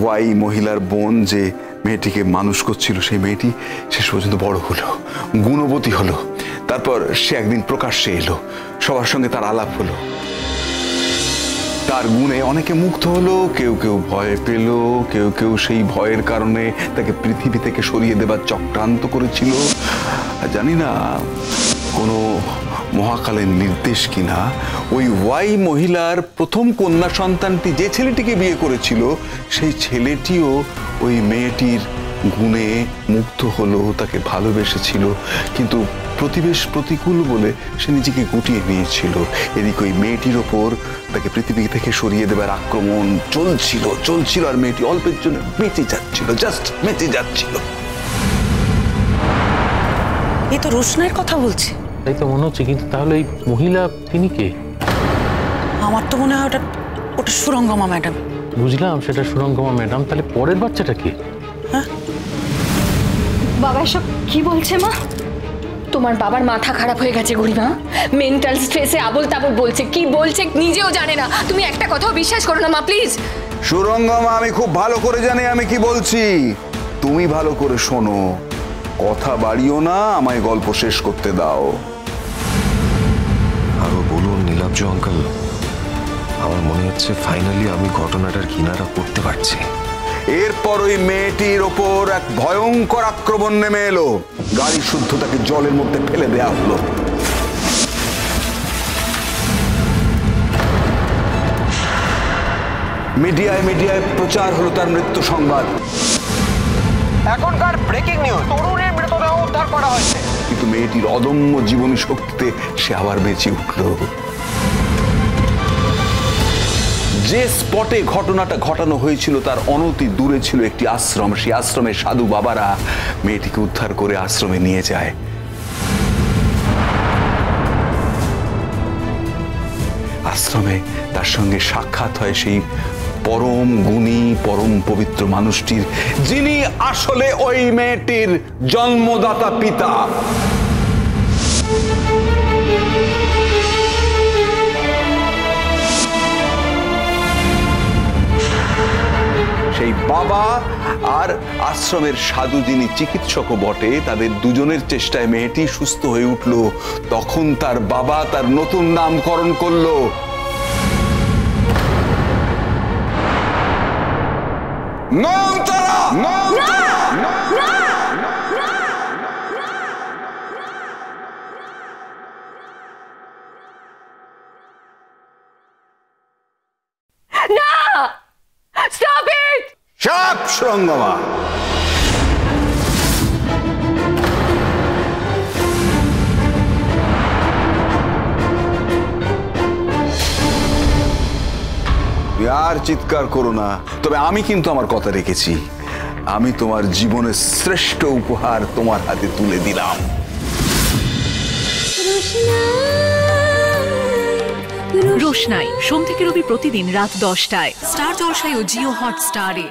Y মহিলার বোন যে মেয়েটিকে মানুষ করছিল, সেই মেয়েটি শেষ পর্যন্ত বড় হলো, গুণবতী হলো। তারপর সে একদিন প্রকাশ্যে এলো, সবার সঙ্গে তার আলাপ হলো, তার গুণে অনেকে মুগ্ধ হলো, কেউ কেউ ভয় পেল, কেউ কেউ সেই ভয়ের কারণে তাকে পৃথিবী থেকে সরিয়ে দেবার চক্রান্ত করেছিল। জানি না কোনো মহাকালের নির্দেশ কিনা ওই ওয়াই মহিলার প্রথম কন্যা সন্তানটি যে ছেলেটিকে বিয়ে করেছিল, সেই ছেলেটিও ওই মেয়েটির গুণে মুগ্ধ হলো, তাকে ভালোবেসেছিল। কিন্তু প্রতিবেশ প্রতিকূল বলে সে নিজেকে গুটিয়ে নিয়েছিল। এদিকে ওই মেয়েটির ওপর তাকে পৃথিবী থেকে সরিয়ে দেবার আক্রমণ চলছিল আর মেয়েটি অল্পের জন্য বেঁচে যাচ্ছিল, জাস্ট বেঁচে যাচ্ছিল। এই তো রোশনাইয়ের কথা বলছে। তাই তো মনে হচ্ছে, কিন্তু তাহলে এই মহিলা তিনি কে? আমার তো মনে হয় ওটা সুরঙ্গমা ম্যাডাম। বুঝলাম সেটা সুরঙ্গমা ম্যাডাম, তাহলে পরের বাচ্চাটা কে? হ্যাঁ বাবা এসব কি বলছে মা? তোমার বাবার মাথা খারাপ হয়ে গেছে গরিমা, মেন্টাল স্ট্রেসে আবল তাবল বলছে, কি বলছে নিজেও জানে না। তুমি একটা কথাও বিশ্বাস করো না মা, প্লিজ। সুরঙ্গমা, আমি খুব ভালো করে জানি আমি কি বলছি, তুমি ভালো করে শোনো, কথা বাড়িও না, আমায় গল্প শেষ করতে দাও। আরো বলুন নীলাব্জ আঙ্কেল, আমার মনে হচ্ছে ফাইনালি আমি ঘটনাটার কিনারা করতে পারছি। এরপর ওই মেয়েটির ওপর এক ভয়ঙ্কর আক্রমণ নেমে এলো, গাড়ি শুদ্ধ তাকে জলের মধ্যে ফেলে দেয়া হলো। মিডিয়ায় প্রচার হলো তার মৃত্যু সংবাদ। এখনকার ব্রেকিং নিউজ, তরুণের মৃতদেহ উদ্ধার করা হয়েছে। কিন্তু মেয়েটির অদম্য জীবনী শক্তিতে সে আবার বেঁচে উঠল। যে স্পটে ঘটনাটা ঘটানো হয়েছিল তার অনতি দূরে ছিল একটি আশ্রম। সেই আশ্রমের সাধু বাবারা মেয়েটিকে উদ্ধার করে আশ্রমে নিয়ে যায়। আশ্রমে তার সঙ্গে সাক্ষাৎ হয় সেই পরম গুণী, পরম পবিত্র মানুষটির, যিনি আসলে ওই মেয়েটির জন্মদাতা পিতা। সেই বাবা আর আশ্রমের সাধু, যিনি চিকিৎসকও বটে, তাদের দুজনের চেষ্টায় মেয়েটি সুস্থ হয়ে উঠল। তখন তার বাবা তার নতুন নামকরণ করলো নয়নতারা। Stop it! চাপ সুরঙ্গমা। আর চিৎকার করো না। তবে আমি কিন্তু আমার কথা রেখেছি, আমি তোমার জীবনের শ্রেষ্ঠ উপহার তোমার হাতে তুলে দিলাম। রোশনাই সোম থেকে রবি প্রতিদিন রাত 10টায় স্টার জলসায় ও জিও হটস্টারে।